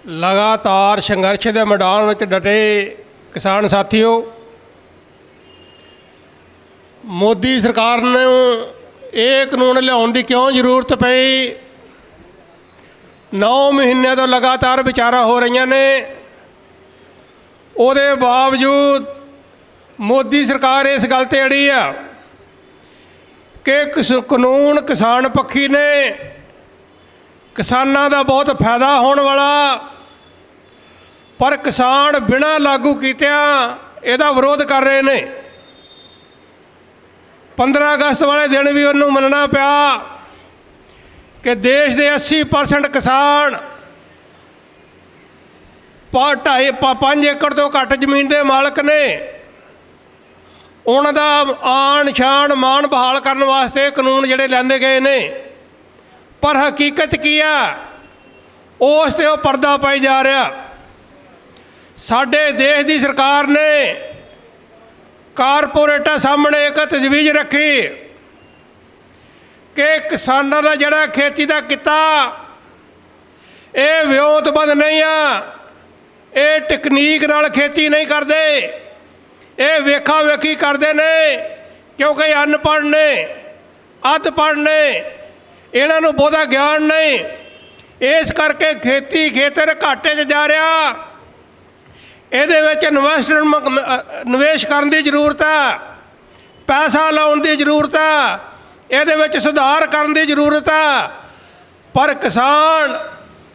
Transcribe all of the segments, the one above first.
लगातार संघर्ष के मैदान में डटे किसान साथियों, मोदी सरकार ने ये कानून लियाउण की क्यों जरूरत पई? 9 महीने तो लगातार विचारा हो रही ने, उहदे बावजूद मोदी सरकार इस गल ते अड़ी आ कि कानून किसान पक्षी ने, किसानां दा बहुत फायदा होने वाला, पर किसान बिना लागू कीतिया इहदा विरोध कर रहे ने। 15 अगस्त वाले दिन भी उन्होंने मनना पिया कि देश के 80% किसान 5 एकड़ तो घट जमीन के मालक ने। उन्हों का आन शान मान बहाल करने वास्ते कानून जिहड़े लिआंदे गए ने, पर हकीकत की आ उस ते वो पर्दा पाई जा रहा। साडे देश की सरकार ने कारपोरेटा सामने एक तजवीज़ रखी कि किसानों का जिहड़ा खेती का किता ये विरोधबद्ध नहीं आ, ये टकनीक नाल खेती नहीं करते, ये वेखा वेखी करते ने, क्योंकि अनपढ़ ने, अधपढ़ ने, इन्हां नूं बहुता ज्ञान नहीं, इस करके खेती खेतर घाटे च जा रहा। ਇਹਦੇ ਵਿੱਚ ਨਿਵੇਸ਼ ਕਰਨ ਦੀ ਜ਼ਰੂਰਤ ਹੈ, ਪੈਸਾ ਲਾਉਣ ਦੀ ਜ਼ਰੂਰਤ ਹੈ, ਇਹਦੇ ਵਿੱਚ ਸੁਧਾਰ ਕਰਨ ਦੀ ਜ਼ਰੂਰਤ ਹੈ। ਪਰ ਕਿਸਾਨ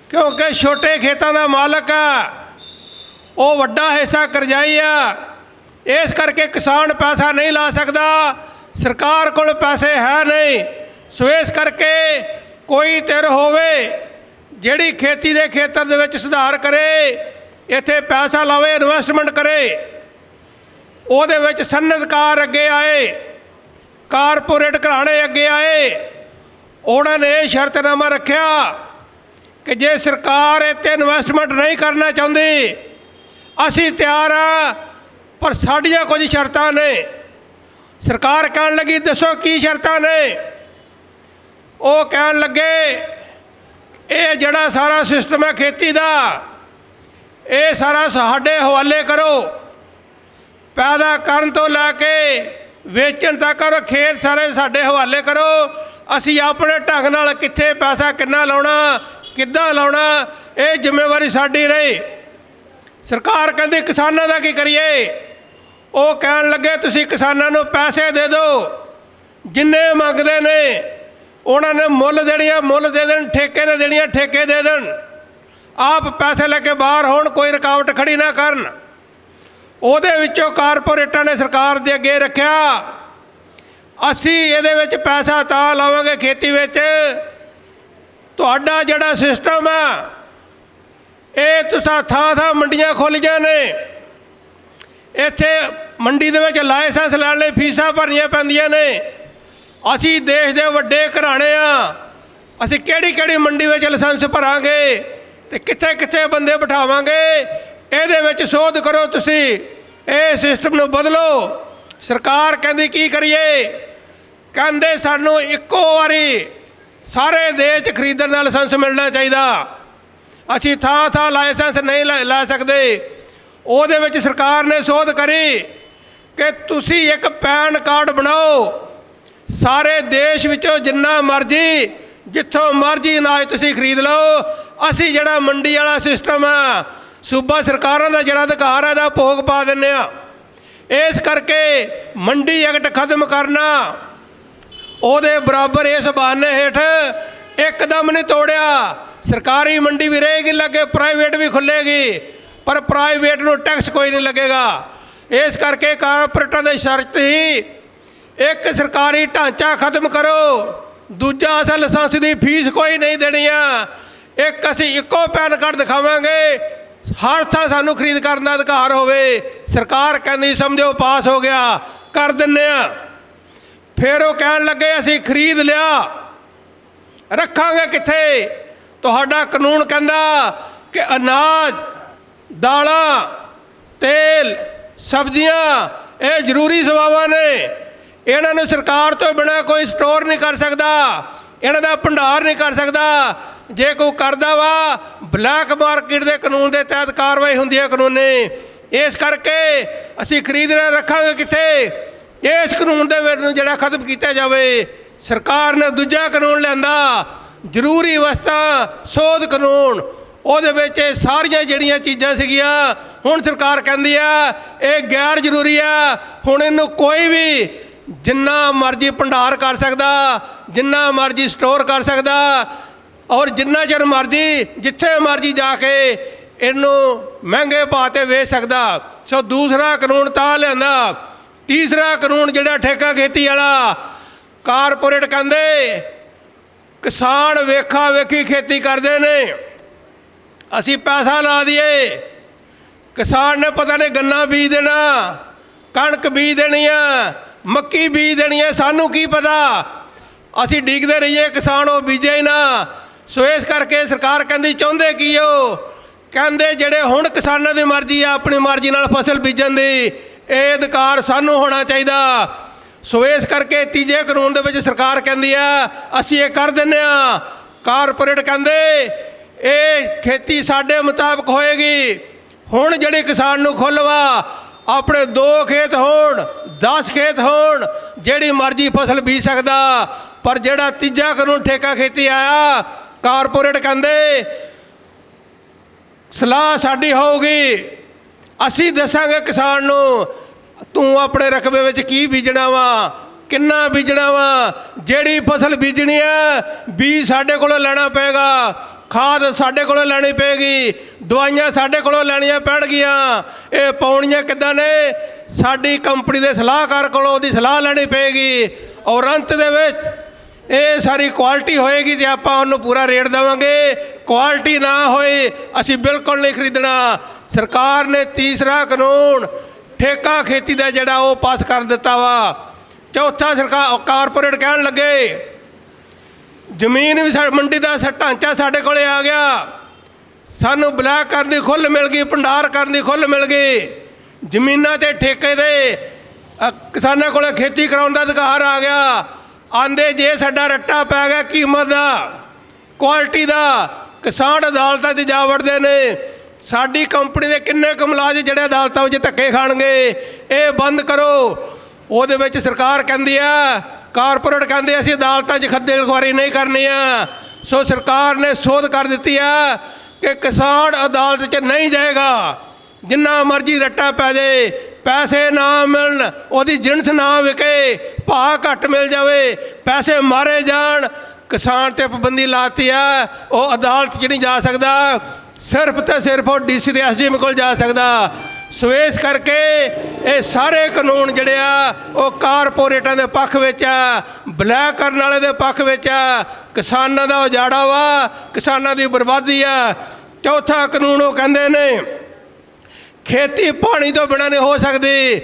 ਕਿਉਂਕਿ ਛੋਟੇ ਖੇਤਾਂ ਦਾ ਮਾਲਕ ਹੈ, ਉਹ ਵੱਡਾ ਹਿੱਸਾ ਕਰਜ਼ਾਈ ਆ, ਇਸ ਕਰਕੇ ਕਿਸਾਨ ਪੈਸਾ ਨਹੀਂ ਲਾ ਸਕਦਾ, ਸਰਕਾਰ ਕੋਲ ਪੈਸੇ ਹੈ ਨਹੀਂ। ਸੋ ਇਸ ਕਰਕੇ ਕੋਈ ਧਿਰ ਹੋਵੇ ਜਿਹੜੀ ਖੇਤੀ ਦੇ ਖੇਤਰ ਦੇ ਵਿੱਚ ਸੁਧਾਰ ਕਰੇ, ਇੱਥੇ ਪੈਸਾ ਲਾਵੇ, ਇਨਵੈਸਟਮੈਂਟ ਕਰੇ, ਉਹਦੇ ਵਿੱਚ ਸਨਅਤਕਾਰ ਅੱਗੇ ਆਏ, ਕਾਰਪੋਰੇਟ ਘਰਾਣੇ ਅੱਗੇ ਆਏ। ਉਹਨਾਂ ਨੇ ਇਹ ਸ਼ਰਤਨਾਮਾ ਰੱਖਿਆ ਕਿ ਜੇ ਸਰਕਾਰ ਇੱਥੇ ਇਨਵੈਸਟਮੈਂਟ ਨਹੀਂ ਕਰਨਾ ਚਾਹੁੰਦੀ, ਅਸੀਂ ਤਿਆਰ ਹਾਂ, ਪਰ ਸਾਡੀਆਂ ਕੁਝ ਸ਼ਰਤਾਂ ਨੇ। ਸਰਕਾਰ ਕਹਿਣ ਲੱਗੀ ਦੱਸੋ ਕੀ ਸ਼ਰਤਾਂ ਨੇ? ਉਹ ਕਹਿਣ ਲੱਗੇ ਇਹ ਜਿਹੜਾ ਸਾਰਾ ਸਿਸਟਮ ਹੈ ਖੇਤੀ ਦਾ, ਇਹ ਸਾਰਾ ਸਾਡੇ ਹਵਾਲੇ ਕਰੋ, ਪੈਦਾ ਕਰਨ ਤੋਂ ਲੈ ਕੇ ਵੇਚਣ ਤੱਕ ਖੇਤ ਸਾਰੇ ਸਾਡੇ ਹਵਾਲੇ ਕਰੋ। ਅਸੀਂ ਆਪਣੇ ਢੰਗ ਨਾਲ ਕਿੱਥੇ ਪੈਸਾ ਕਿੰਨਾ ਲਾਉਣਾ, ਕਿੱਦਾਂ ਲਾਉਣਾ, ਇਹ ਜ਼ਿੰਮੇਵਾਰੀ ਸਾਡੀ ਰਹੀ। ਸਰਕਾਰ ਕਹਿੰਦੀ ਕਿਸਾਨਾਂ ਦਾ ਕੀ ਕਰੀਏ? ਉਹ ਕਹਿਣ ਲੱਗੇ ਤੁਸੀਂ ਕਿਸਾਨਾਂ ਨੂੰ ਪੈਸੇ ਦੇ ਦਿਓ, ਜਿੰਨੇ ਮੰਗਦੇ ਨੇ ਉਹਨਾਂ ਨੇ ਮੁੱਲ ਦੇਣੀਆਂ ਮੁੱਲ ਦੇ ਦੇਣ, ਠੇਕੇ ਤੇ ਦੇਣੀਆਂ ਠੇਕੇ ਦੇ ਦੇਣ, आप पैसे लेके बाहर होण, कोई रुकावट खड़ी ना करन। ਉਹਦੇ ਵਿੱਚੋਂ ਕਾਰਪੋਰੇਟਾਂ ਨੇ ਸਰਕਾਰ ਦੇ ਅੱਗੇ ਰੱਖਿਆ ਅਸੀਂ ਇਹਦੇ ਵਿੱਚ ਪੈਸਾ ਤਾਂ ਲਾਵਾਂਗੇ ਖੇਤੀ ਵਿੱਚ, ਤੁਹਾਡਾ ਜਿਹੜਾ ਸਿਸਟਮ ਆ ਇਹ ਤੁਸੀਂ ਥਾਂ ਮੰਡੀਆਂ ਖੋਲ੍ਹੀਆਂ ਨੇ, ਇੱਥੇ ਮੰਡੀ ਦੇ ਵਿੱਚ ਲਾਇਸੈਂਸ ਲੈਣ ਲਈ ਫੀਸਾਂ ਭਰਨੀਆਂ ਪੈਂਦੀਆਂ ਨੇ। ਅਸੀਂ ਦੇਸ਼ ਦੇ ਵੱਡੇ ਘਰਾਣੇ ਆ, ਅਸੀਂ ਕਿਹੜੀ ਮੰਡੀ ਵਿੱਚ ਲਾਇਸੈਂਸ ਭਰਾਂਗੇ ਤੇ ਕਿੱਥੇ ਕਿੱਥੇ ਬੰਦੇ ਬਿਠਾਵਾਂਗੇ? ਇਹਦੇ ਵਿੱਚ ਸੋਧ ਕਰੋ, ਤੁਸੀਂ ਇਹ ਸਿਸਟਮ ਨੂੰ ਬਦਲੋ। ਸਰਕਾਰ ਕਹਿੰਦੀ ਕੀ ਕਰੀਏ? ਕਹਿੰਦੇ ਸਾਨੂੰ ਇੱਕੋ ਵਾਰੀ ਸਾਰੇ ਦੇਸ਼ 'ਚ ਖਰੀਦਣ ਦਾ ਲਾਇਸੈਂਸ ਮਿਲਣਾ ਚਾਹੀਦਾ, ਅਸੀਂ ਥਾਂ ਲਾਇਸੈਂਸ ਨਹੀਂ ਲੈ ਸਕਦੇ। ਉਹਦੇ ਵਿੱਚ ਸਰਕਾਰ ਨੇ ਸੋਧ ਕਰੀ ਕਿ ਤੁਸੀਂ ਇੱਕ ਪੈਨ ਕਾਰਡ ਬਣਾਓ, ਸਾਰੇ ਦੇਸ਼ ਵਿੱਚੋਂ ਜਿੰਨਾ ਮਰਜ਼ੀ ਜਿੱਥੋਂ ਮਰਜ਼ੀ ਅਨਾਜ ਤੁਸੀਂ ਖਰੀਦ ਲਓ। ਅਸੀਂ ਜਿਹੜਾ ਮੰਡੀ ਵਾਲਾ ਸਿਸਟਮ ਆ, ਸੂਬਾ ਸਰਕਾਰਾਂ ਦਾ ਜਿਹੜਾ ਅਧਿਕਾਰ ਹੈ ਦਾ ਭੋਗ ਪਾ ਦਿੰਦੇ ਆ। ਇਸ ਕਰਕੇ ਮੰਡੀ ਐਕਟ ਖਤਮ ਕਰਨਾ, ਉਹਦੇ ਬਰਾਬਰ ਇਸ ਬਹਾਨੇ ਹੇਠ ਇੱਕਦਮ ਨਹੀਂ ਤੋੜਿਆ। ਸਰਕਾਰੀ ਮੰਡੀ ਵੀ ਰਹੇਗੀ ਲੱਗੇ, ਪ੍ਰਾਈਵੇਟ ਵੀ ਖੁੱਲ੍ਹੇਗੀ, ਪਰ ਪ੍ਰਾਈਵੇਟ ਨੂੰ ਟੈਕਸ ਕੋਈ ਨਹੀਂ ਲੱਗੇਗਾ। ਇਸ ਕਰਕੇ ਕਾਰਪੋਰੇਟਾਂ ਦੀ ਸ਼ਰਤ ਹੀ ਇੱਕ ਸਰਕਾਰੀ ਢਾਂਚਾ ਖਤਮ ਕਰੋ, ਦੂਜਾ ਅਸਾਂ ਲਾਇਸੈਂਸ ਦੀ ਫੀਸ ਕੋਈ ਨਹੀਂ ਦੇਣੀ ਆ, ਇੱਕ ਅਸੀਂ ਇੱਕੋ ਪੈਨ ਕਾਰਡ ਦਿਖਾਵਾਂਗੇ, ਹਰ ਥਾਂ ਸਾਨੂੰ ਖਰੀਦ ਕਰਨ ਦਾ ਅਧਿਕਾਰ ਹੋਵੇ। ਸਰਕਾਰ ਕਹਿੰਦੀ ਸਮਝੋ ਪਾਸ ਹੋ ਗਿਆ, ਕਰ ਦਿੰਦੇ ਆ। ਫਿਰ ਉਹ ਕਹਿਣ ਲੱਗੇ ਅਸੀਂ ਖਰੀਦ ਲਿਆ, ਰੱਖਾਂਗੇ ਕਿੱਥੇ? ਤੁਹਾਡਾ ਕਾਨੂੰਨ ਕਹਿੰਦਾ ਕਿ ਅਨਾਜ, ਦਾਲਾਂ, ਤੇਲ, ਸਬਜ਼ੀਆਂ ਇਹ ਜ਼ਰੂਰੀ ਸੇਵਾਵਾਂ ਨੇ, ਇਹਨਾਂ ਨੂੰ ਸਰਕਾਰ ਤੋਂ ਬਿਨਾਂ ਕੋਈ ਸਟੋਰ ਨਹੀਂ ਕਰ ਸਕਦਾ, ਇਹਨਾਂ ਦਾ ਭੰਡਾਰ ਨਹੀਂ ਕਰ ਸਕਦਾ। ਜੇ ਕੋਈ ਕਰਦਾ ਵਾ ਬਲੈਕ ਮਾਰਕੀਟ ਦੇ ਕਾਨੂੰਨ ਦੇ ਤਹਿਤ ਕਾਰਵਾਈ ਹੁੰਦੀ ਹੈ ਕਾਨੂੰਨੀ। ਇਸ ਕਰਕੇ ਅਸੀਂ ਖਰੀਦਣਾ ਰੱਖਾਂਗੇ ਕਿੱਥੇ? ਇਸ ਕਾਨੂੰਨ ਦੇ ਵਿੱਚ ਨੂੰ ਜਿਹੜਾ ਖਤਮ ਕੀਤਾ ਜਾਵੇ। ਸਰਕਾਰ ਨੇ ਦੂਜਾ ਕਾਨੂੰਨ ਲਿਆਂਦਾ ਜ਼ਰੂਰੀ ਵਸਤਾਂ ਸੋਧ ਕਾਨੂੰਨ, ਉਹਦੇ ਵਿੱਚ ਇਹ ਸਾਰੀਆਂ ਜਿਹੜੀਆਂ ਚੀਜ਼ਾਂ ਸੀਗੀਆਂ ਹੁਣ ਸਰਕਾਰ ਕਹਿੰਦੀ ਆ ਇਹ ਗੈਰ ਜ਼ਰੂਰੀ ਆ। ਹੁਣ ਇਹਨੂੰ ਕੋਈ ਵੀ ਜਿੰਨਾ ਮਰਜ਼ੀ ਭੰਡਾਰ ਕਰ ਸਕਦਾ, ਜਿੰਨਾ ਮਰਜ਼ੀ ਸਟੋਰ ਕਰ ਸਕਦਾ ਔਰ ਜਿੰਨਾ ਚਿਰ ਮਰਜ਼ੀ ਜਿੱਥੇ ਮਰਜ਼ੀ ਜਾ ਕੇ ਇਹਨੂੰ ਮਹਿੰਗੇ ਭਾਅ 'ਤੇ ਵੇਚ ਸਕਦਾ। ਸੋ ਦੂਸਰਾ ਕਾਨੂੰਨ ਤਾਂ ਲਿਆਂਦਾ। ਤੀਸਰਾ ਕਾਨੂੰਨ ਜਿਹੜਾ ਠੇਕਾ ਖੇਤੀ ਵਾਲਾ, ਕਾਰਪੋਰੇਟ ਕਹਿੰਦੇ ਕਿਸਾਨ ਵੇਖਾ ਵੇਖੀ ਖੇਤੀ ਕਰਦੇ ਨੇ, ਅਸੀਂ ਪੈਸਾ ਲਾ ਦਈਏ, ਕਿਸਾਨ ਨੇ ਪਤਾ ਨਹੀਂ ਗੰਨਾ ਬੀਜ ਦੇਣਾ, ਕਣਕ ਬੀਜ ਦੇਣੀ ਆ, ਮੱਕੀ ਬੀਜ ਦੇਣੀ ਹੈ, ਸਾਨੂੰ ਕੀ ਪਤਾ, ਅਸੀਂ ਡੀਕਦੇ ਰਹੀਏ ਕਿਸਾਨ ਉਹ ਬੀਜੇ ਹੀ ਨਾ। ਸੋ ਇਸ ਕਰਕੇ ਸਰਕਾਰ ਕਹਿੰਦੀ ਚਾਹੁੰਦੇ ਕੀ ਹੋ? ਕਹਿੰਦੇ ਜਿਹੜੇ ਹੁਣ ਕਿਸਾਨਾਂ ਦੀ ਮਰਜ਼ੀ ਆ ਆਪਣੀ ਮਰਜ਼ੀ ਨਾਲ ਫਸਲ ਬੀਜਣ ਦੀ, ਇਹ ਅਧਿਕਾਰ ਸਾਨੂੰ ਹੋਣਾ ਚਾਹੀਦਾ। ਸੋ ਇਸ ਕਰਕੇ ਤੀਜੇ ਕਾਨੂੰਨ ਦੇ ਵਿੱਚ ਸਰਕਾਰ ਕਹਿੰਦੀ ਆ ਅਸੀਂ ਇਹ ਕਰ ਦਿੰਦੇ ਹਾਂ। ਕਾਰਪੋਰੇਟ ਕਹਿੰਦੇ ਇਹ ਖੇਤੀ ਸਾਡੇ ਮੁਤਾਬਕ ਹੋਏਗੀ। ਹੁਣ ਜਿਹੜੇ ਕਿਸਾਨ ਨੂੰ ਖੁੱਲ੍ਹ ਆਪਣੇ 2 ਖੇਤ ਹੋਣ 10 ਖੇਤ ਹੋਣ, ਜਿਹੜੀ ਮਰਜ਼ੀ ਫਸਲ ਬੀਜ ਸਕਦਾ। ਪਰ ਜਿਹੜਾ ਤੀਜਾ ਕਾਨੂੰਨ ਠੇਕਾ ਖੇਤੀ ਆਇਆ, ਕਾਰਪੋਰੇਟ ਕਹਿੰਦੇ ਸਲਾਹ ਸਾਡੀ ਹੋਊਗੀ, ਅਸੀਂ ਦੱਸਾਂਗੇ ਕਿਸਾਨ ਨੂੰ ਤੂੰ ਆਪਣੇ ਰਕਬੇ ਵਿੱਚ ਕੀ ਬੀਜਣਾ ਵਾ, ਕਿੰਨਾ ਬੀਜਣਾ ਵਾ, ਜਿਹੜੀ ਫਸਲ ਬੀਜਣੀ ਆ ਬੀਜ ਸਾਡੇ ਕੋਲੋਂ ਲੈਣਾ ਪਏਗਾ, ਖਾਦ ਸਾਡੇ ਕੋਲੋਂ ਲੈਣੀ ਪਏਗੀ, ਦਵਾਈਆਂ ਸਾਡੇ ਕੋਲੋਂ ਲੈਣੀਆਂ ਪੈਣਗੀਆਂ। ਇਹ ਪਾਉਣੀਆਂ ਕਿੱਦਾਂ ਨੇ? ਸਾਡੀ ਕੰਪਨੀ ਦੇ ਸਲਾਹਕਾਰ ਕੋਲੋਂ ਉਹਦੀ ਸਲਾਹ ਲੈਣੀ ਪਏਗੀ ਔਰ ਅੰਤ ਦੇ ਵਿੱਚ ਇਹ ਸਾਰੀ ਕੁਆਲਿਟੀ ਹੋਏਗੀ ਤੇ ਆਪਾਂ ਉਹਨੂੰ ਪੂਰਾ ਰੇਟ ਦੇਵਾਂਗੇ। ਕੁਆਲਿਟੀ ਨਾ ਹੋਏ ਅਸੀਂ ਬਿਲਕੁਲ ਨਹੀਂ ਖਰੀਦਣਾ। ਸਰਕਾਰ ਨੇ ਤੀਸਰਾ ਕਾਨੂੰਨ ਠੇਕਾ ਖੇਤੀ ਦਾ ਜਿਹੜਾ ਉਹ ਪਾਸ ਕਰ ਦਿੱਤਾ ਵਾ। ਚੌਥਾ ਸਰਕਾਰ ਕਾਰਪੋਰੇਟ ਕਹਿਣ ਲੱਗੇ ਜ਼ਮੀਨ ਵੀ ਮੰਡੀ ਦਾ ਢਾਂਚਾ ਸਾਡੇ ਕੋਲੇ ਆ ਗਿਆ, ਸਾਨੂੰ ਬਲੈਕ ਕਰਨ ਦੀ ਖੁੱਲ੍ਹ ਮਿਲ ਗਈ, ਭੰਡਾਰ ਕਰਨ ਦੀ ਖੁੱਲ੍ਹ ਮਿਲ ਗਈ, ਜ਼ਮੀਨਾਂ 'ਤੇ ਠੇਕੇ ਦੇ ਕਿਸਾਨਾਂ ਕੋਲੇ ਖੇਤੀ ਕਰਾਉਣ ਦਾ ਅਧਿਕਾਰ ਆ ਗਿਆ। ਆਂਦੇ ਜੇ ਸਾਡਾ ਰੱਟਾ ਪੈ ਗਿਆ ਕੀਮਤ ਦਾ, ਕੁਆਲਿਟੀ ਦਾ, ਕਿਸਾਨ ਅਦਾਲਤਾਂ 'ਚ ਜਾ ਵੜਦੇ ਨੇ। ਸਾਡੀ ਕੰਪਨੀ ਦੇ ਕਿੰਨੇ ਕੁ ਮੁਲਾਜ਼ਮ ਜਿਹੜੇ ਅਦਾਲਤਾਂ ਵਿੱਚ ਧੱਕੇ ਖਾਣਗੇ, ਇਹ ਬੰਦ ਕਰੋ। ਉਹਦੇ ਵਿੱਚ ਸਰਕਾਰ ਕਹਿੰਦੀ ਆ, ਕਾਰਪੋਰੇਟ ਕਹਿੰਦੇ ਅਸੀਂ ਅਦਾਲਤਾਂ 'ਚ ਖੱਜਲ ਖੁਆਰੀ ਨਹੀਂ ਕਰਨੀ ਆ। ਸੋ ਸਰਕਾਰ ਨੇ ਸੋਧ ਕਰ ਦਿੱਤੀ ਆ ਕਿ ਕਿਸਾਨ ਅਦਾਲਤ 'ਚ ਨਹੀਂ ਜਾਏਗਾ। ਜਿੰਨਾ ਮਰਜ਼ੀ ਰੱਟਾ ਪੈ ਜਾਏ, ਪੈਸੇ ਨਾ ਮਿਲਣ, ਉਹਦੀ ਜਿਣਸ ਨਾ ਵਿਕੇ, ਭਾਅ ਘੱਟ ਮਿਲ ਜਾਵੇ, ਪੈਸੇ ਮਾਰੇ ਜਾਣ, ਕਿਸਾਨ 'ਤੇ ਪਾਬੰਦੀ ਲਾਤੀ ਆ। ਉਹ ਅਦਾਲਤ 'ਚ ਨਹੀਂ ਜਾ ਸਕਦਾ, ਸਿਰਫ ਤੇ ਸਿਰਫ ਉਹ DC ਤੇ SDM ਕੋਲ ਜਾ ਸਕਦਾ। ਸੋ ਇਸ ਕਰਕੇ ਇਹ ਸਾਰੇ ਕਾਨੂੰਨ ਜਿਹੜੇ ਆ ਉਹ ਕਾਰਪੋਰੇਟਾਂ ਦੇ ਪੱਖ ਵਿੱਚ ਆ, ਬਲੈਕ ਕਰਨ ਵਾਲੇ ਦੇ ਪੱਖ ਵਿੱਚ ਆ। ਕਿਸਾਨਾਂ ਦਾ ਉਜਾੜਾ ਵਾ, ਕਿਸਾਨਾਂ ਦੀ ਬਰਬਾਦੀ ਆ। ਚੌਥਾ ਕਾਨੂੰਨ ਉਹ ਕਹਿੰਦੇ ਨੇ ਖੇਤੀ ਪਾਣੀ ਤੋਂ ਬਿਨਾਂ ਨਹੀਂ ਹੋ ਸਕਦੀ।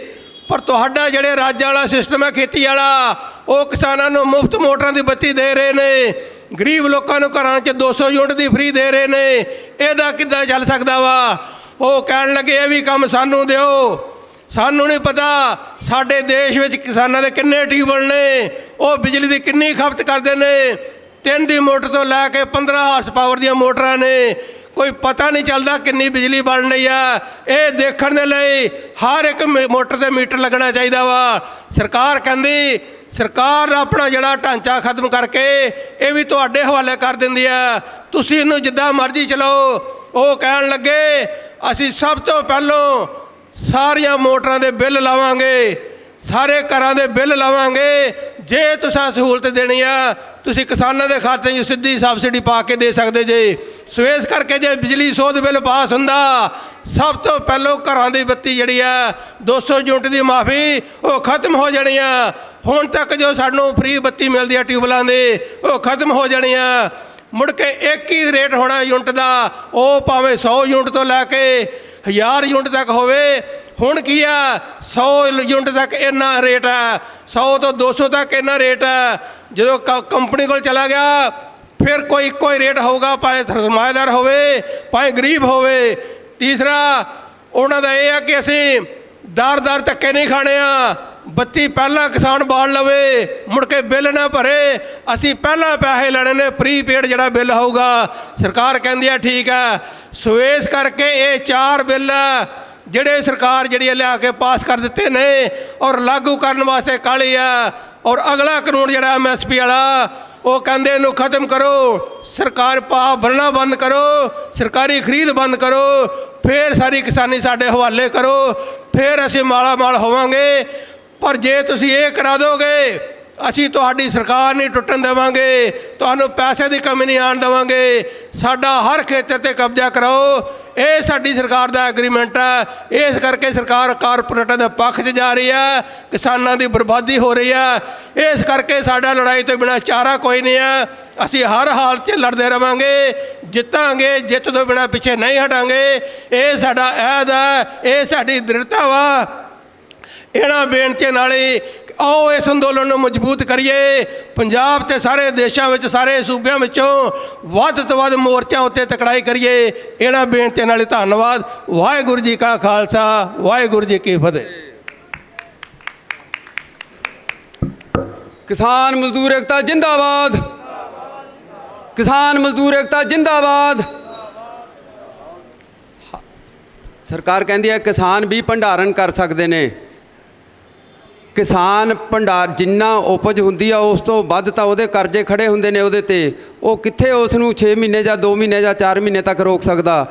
ਪਰ ਤੁਹਾਡਾ ਜਿਹੜੇ ਰਾਜ ਵਾਲਾ ਸਿਸਟਮ ਹੈ ਖੇਤੀ ਵਾਲਾ, ਉਹ ਕਿਸਾਨਾਂ ਨੂੰ ਮੁਫਤ ਮੋਟਰਾਂ ਦੀ ਬੱਤੀ ਦੇ ਰਹੇ ਨੇ, ਗਰੀਬ ਲੋਕਾਂ ਨੂੰ ਘਰਾਂ 'ਚ 200 ਯੂਨਿਟ ਦੀ ਫ੍ਰੀ ਦੇ ਰਹੇ ਨੇ। ਇਹਦਾ ਕਿੱਦਾਂ ਚੱਲ ਸਕਦਾ ਵਾ? ਉਹ ਕਹਿਣ ਲੱਗੇ ਇਹ ਵੀ ਕੰਮ ਸਾਨੂੰ ਦਿਓ। ਸਾਨੂੰ ਨਹੀਂ ਪਤਾ ਸਾਡੇ ਦੇਸ਼ ਵਿੱਚ ਕਿਸਾਨਾਂ ਦੇ ਕਿੰਨੇ ਟਿਊਬਵੈੱਲ ਨੇ, ਉਹ ਬਿਜਲੀ ਦੀ ਕਿੰਨੀ ਖਪਤ ਕਰਦੇ ਨੇ। 3 ਦੀ ਮੋਟਰ ਤੋਂ ਲੈ ਕੇ 15 ਹਾਰਸ ਪਾਵਰ ਦੀਆਂ ਮੋਟਰਾਂ ਨੇ, ਕੋਈ ਪਤਾ ਨਹੀਂ ਚੱਲਦਾ ਕਿੰਨੀ ਬਿਜਲੀ ਬਣ ਰਹੀ ਆ। ਇਹ ਦੇਖਣ ਦੇ ਲਈ ਹਰ ਇੱਕ ਮੋਟਰ 'ਤੇ ਮੀਟਰ ਲੱਗਣਾ ਚਾਹੀਦਾ ਵਾ। ਸਰਕਾਰ ਕਹਿੰਦੀ ਸਰਕਾਰ ਆਪਣਾ ਜਿਹੜਾ ਢਾਂਚਾ ਖਤਮ ਕਰਕੇ ਇਹ ਵੀ ਤੁਹਾਡੇ ਹਵਾਲੇ ਕਰ ਦਿੰਦੀ ਆ, ਤੁਸੀਂ ਇਹਨੂੰ ਜਿੱਦਾਂ ਮਰਜ਼ੀ ਚਲਾਓ। ਉਹ ਕਹਿਣ ਲੱਗੇ ਅਸੀਂ ਸਭ ਤੋਂ ਪਹਿਲਾਂ ਸਾਰੀਆਂ ਮੋਟਰਾਂ ਦੇ ਬਿੱਲ ਲਾਵਾਂਗੇ, ਸਾਰੇ ਘਰਾਂ ਦੇ ਬਿੱਲ ਲਾਵਾਂਗੇ। ਜੇ ਤੁਸੀਂ ਸਹੂਲਤ ਦੇਣੀ ਆ ਤੁਸੀਂ ਕਿਸਾਨਾਂ ਦੇ ਖਾਤੇ 'ਚ ਸਿੱਧੀ ਸਬਸਿਡੀ ਪਾ ਕੇ ਦੇ ਸਕਦੇ ਜੇ। ਸੋ ਇਸ ਕਰਕੇ ਜੇ ਬਿਜਲੀ ਸੋਧ ਬਿੱਲ ਪਾਸ ਹੁੰਦਾ, ਸਭ ਤੋਂ ਪਹਿਲਾਂ ਘਰਾਂ ਦੀ ਬੱਤੀ ਜਿਹੜੀ ਆ 200 ਯੂਨਿਟ ਦੀ ਮਾਫੀ ਉਹ ਖਤਮ ਹੋ ਜਾਣੀ ਆ। ਹੁਣ ਤੱਕ ਜੋ ਸਾਨੂੰ ਫ੍ਰੀ ਬੱਤੀ ਮਿਲਦੀ ਆ ਟਿਊਬਵੈੱਲਾਂ ਦੇ, ਉਹ ਖਤਮ ਹੋ ਜਾਣੀ ਆ। ਮੁੜ ਕੇ ਇੱਕ ਹੀ ਰੇਟ ਹੋਣਾ ਯੂਨਿਟ ਦਾ, ਉਹ ਭਾਵੇਂ 100 ਯੂਨਿਟ ਤੋਂ ਲੈ ਕੇ 1000 ਯੂਨਿਟ ਤੱਕ ਹੋਵੇ। ਹੁਣ ਕੀ ਆ 100 ਯੂਨਿਟ ਤੱਕ ਇੰਨਾ ਰੇਟ ਆ, 100 ਤੋਂ 200 ਤੱਕ ਇੰਨਾ ਰੇਟ ਆ। ਜਦੋਂ ਕੰਪਨੀ ਕੋਲ ਚਲਾ ਗਿਆ ਫਿਰ ਕੋਈ ਇੱਕੋ ਹੀ ਰੇਟ ਹੋਊਗਾ, ਭਾਵੇਂ ਸਰਮਾਏਦਾਰ ਹੋਵੇ ਭਾਵੇਂ ਗਰੀਬ ਹੋਵੇ। ਤੀਸਰਾ ਉਹਨਾਂ ਦਾ ਇਹ ਆ ਕਿ ਅਸੀਂ ਦਰ ਧੱਕੇ ਨਹੀਂ ਖਾਣੇ ਆ। ਬੱਤੀ ਪਹਿਲਾਂ ਕਿਸਾਨ ਬਾਲ ਲਵੇ, ਮੁੜ ਕੇ ਬਿੱਲ ਨਾ ਭਰੇ। ਅਸੀਂ ਪਹਿਲਾਂ ਪੈਸੇ ਲੈਣੇ ਨੇ, ਪ੍ਰੀਪੇਡ ਜਿਹੜਾ ਬਿੱਲ ਹੋਊਗਾ। ਸਰਕਾਰ ਕਹਿੰਦੀ ਹੈ ਠੀਕ ਹੈ। ਸੋ ਇਸ ਕਰਕੇ ਇਹ 4 ਬਿੱਲ ਜਿਹੜੇ ਸਰਕਾਰ ਜਿਹੜੀ ਲਿਆ ਕੇ ਪਾਸ ਕਰ ਦਿੱਤੇ ਨੇ ਔਰ ਲਾਗੂ ਕਰਨ ਵਾਸਤੇ ਕਾਹਲੀ ਆ। ਔਰ ਅਗਲਾ ਕਾਨੂੰਨ ਜਿਹੜਾ MSP ਵਾਲਾ, ਉਹ ਕਹਿੰਦੇ ਇਹਨੂੰ ਖਤਮ ਕਰੋ, ਸਰਕਾਰ ਭਾਅ ਭਰਨਾ ਬੰਦ ਕਰੋ, ਸਰਕਾਰੀ ਖਰੀਦ ਬੰਦ ਕਰੋ, ਫਿਰ ਸਾਰੀ ਕਿਸਾਨੀ ਸਾਡੇ ਹਵਾਲੇ ਕਰੋ, ਫਿਰ ਅਸੀਂ ਮਾਲਾ ਮਾਲ ਹੋਵਾਂਗੇ। ਪਰ ਜੇ ਤੁਸੀਂ ਇਹ ਕਰਾ ਦੋਗੇ, ਅਸੀਂ ਤੁਹਾਡੀ ਸਰਕਾਰ ਨਹੀਂ ਟੁੱਟਣ ਦੇਵਾਂਗੇ, ਤੁਹਾਨੂੰ ਪੈਸੇ ਦੀ ਕਮੀ ਨਹੀਂ ਆਉਣ ਦੇਵਾਂਗੇ। ਸਾਡਾ ਹਰ ਖੇਤਰ 'ਤੇ ਕਬਜ਼ਾ ਕਰਾਓ, ਇਹ ਸਾਡੀ ਸਰਕਾਰ ਦਾ ਐਗਰੀਮੈਂਟ ਹੈ। ਇਸ ਕਰਕੇ ਸਰਕਾਰ ਕਾਰਪੋਰੇਟਾਂ ਦੇ ਪੱਖ 'ਚ ਜਾ ਰਹੀ ਹੈ, ਕਿਸਾਨਾਂ ਦੀ ਬਰਬਾਦੀ ਹੋ ਰਹੀ ਹੈ। ਇਸ ਕਰਕੇ ਸਾਡਾ ਲੜਾਈ ਤੋਂ ਬਿਨਾਂ ਚਾਰਾ ਕੋਈ ਨਹੀਂ ਹੈ। ਅਸੀਂ ਹਰ ਹਾਲਤ 'ਚ ਲੜਦੇ ਰਵਾਂਗੇ, ਜਿੱਤਾਂਗੇ, ਜਿੱਤ ਤੋਂ ਬਿਨਾਂ ਪਿੱਛੇ ਨਹੀਂ ਹਟਾਂਗੇ। ਇਹ ਸਾਡਾ ਅਹਿਦ ਹੈ, ਇਹ ਸਾਡੀ ਦ੍ਰਿੜਤਾ ਵਾ। ਇਹਨਾਂ ਬੇਨਤੀਆਂ ਨਾਲ ਹੀ ਆਓ ਇਸ ਅੰਦੋਲਨ ਨੂੰ ਮਜ਼ਬੂਤ ਕਰੀਏ। ਪੰਜਾਬ ਤੇ ਸਾਰੇ ਦੇਸ਼ਾਂ ਵਿੱਚ, ਸਾਰੇ ਸੂਬਿਆਂ ਵਿੱਚੋਂ ਵੱਧ ਤੋਂ ਵੱਧ ਮੋਰਚਿਆਂ ਉੱਤੇ ਤਕੜਾਈ ਕਰੀਏ। ਇਹਨਾਂ ਬੇਨਤੀਆਂ ਨਾਲ ਧੰਨਵਾਦ। ਵਾਹਿਗੁਰੂ ਜੀ ਕਾ ਖਾਲਸਾ, ਵਾਹਿਗੁਰੂ ਜੀ ਕੀ ਫਤਿਹ। ਕਿਸਾਨ ਮਜ਼ਦੂਰ ਏਕਤਾ ਜਿੰਦਾਬਾਦ, ਕਿਸਾਨ ਮਜ਼ਦੂਰ ਏਕਤਾ ਜਿੰਦਾਬਾਦ। ਸਰਕਾਰ ਕਹਿੰਦੀ ਹੈ ਕਿਸਾਨ ਵੀ ਭੰਡਾਰਨ ਕਰ ਸਕਦੇ ਨੇ। ਕਿਸਾਨ ਭੰਡਾਰ ਜਿੰਨਾ ਉਪਜ ਹੁੰਦੀ ਆ ਉਸ ਤੋਂ ਵੱਧ ਤਾਂ ਉਹਦੇ ਕਰਜ਼ੇ ਖੜੇ ਹੁੰਦੇ ਨੇ ਉਹਦੇ 'ਤੇ। ਉਹ ਕਿੱਥੇ ਉਸ ਨੂੰ 6 ਮਹੀਨੇ ਜਾਂ 2 ਮਹੀਨੇ ਜਾਂ 4 ਮਹੀਨੇ ਤੱਕ ਰੋਕ ਸਕਦਾ।